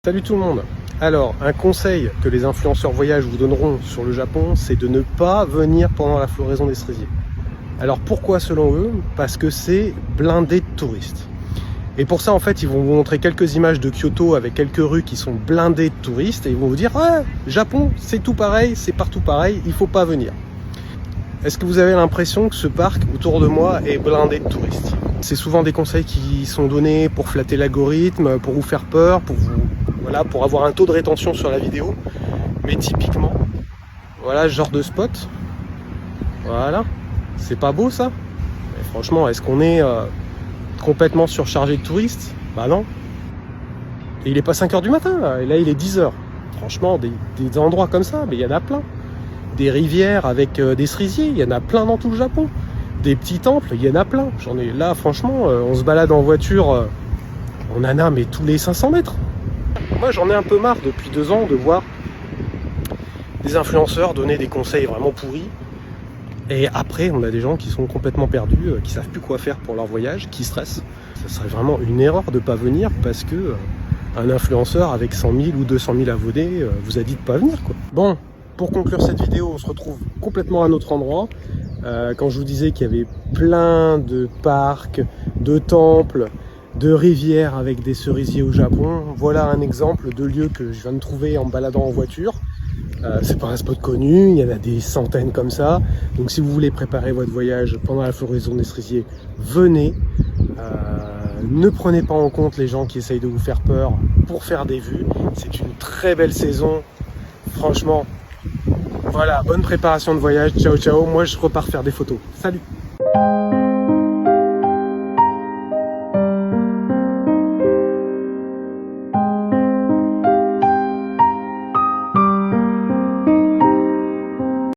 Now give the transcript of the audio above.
Salut tout le monde. Alors, un conseil que les influenceurs voyage vous donneront sur le Japon, c'est de ne pas venir pendant la floraison des cerisiers. Alors pourquoi selon eux? Parce que c'est blindé de touristes. Et pour ça, en fait, ils vont vous montrer quelques images de Kyoto avec quelques rues qui sont blindées de touristes et ils vont vous dire « Ouais, Japon, c'est tout pareil, c'est partout pareil, il faut pas venir ». Est-ce que vous avez l'impression que ce parc autour de moi est blindé de touristes? C'est souvent des conseils qui sont donnés pour flatter l'algorithme, pour vous faire peur, pour avoir un taux de rétention sur la vidéo. Mais typiquement, voilà ce genre de spot. Voilà, c'est pas beau ça? Mais franchement, est-ce qu'on est complètement surchargé de touristes? Bah non. Et il est pas 5 h du matin là, et là il est 10 h. Franchement, des endroits comme ça, mais il y en a plein. Des rivières avec des cerisiers, il y en a plein dans tout le Japon. Des petits temples, il y en a plein. J'en ai là, franchement, on se balade en voiture, on en a mais tous les 500 mètres. Moi, j'en ai un peu marre depuis 2 ans de voir des influenceurs donner des conseils vraiment pourris. Et après, on a des gens qui sont complètement perdus, qui savent plus quoi faire pour leur voyage, qui stressent. Ça serait vraiment une erreur de ne pas venir parce que un influenceur avec 100 000 ou 200 000 abonnés vous a dit de pas venir, quoi. Bon, pour conclure cette vidéo, on se retrouve complètement à un autre endroit. Quand je vous disais qu'il y avait plein de parcs, de temples, de rivières avec des cerisiers au Japon, voilà un exemple de lieu que je viens de trouver en me baladant en voiture. C'est pas un spot connu, il y en a des centaines comme ça. Donc si vous voulez préparer votre voyage pendant la floraison des cerisiers, venez. Ne prenez pas en compte les gens qui essayent de vous faire peur pour faire des vues. C'est une très belle saison, franchement. Voilà, bonne préparation de voyage, ciao ciao, moi je repars faire des photos. Salut!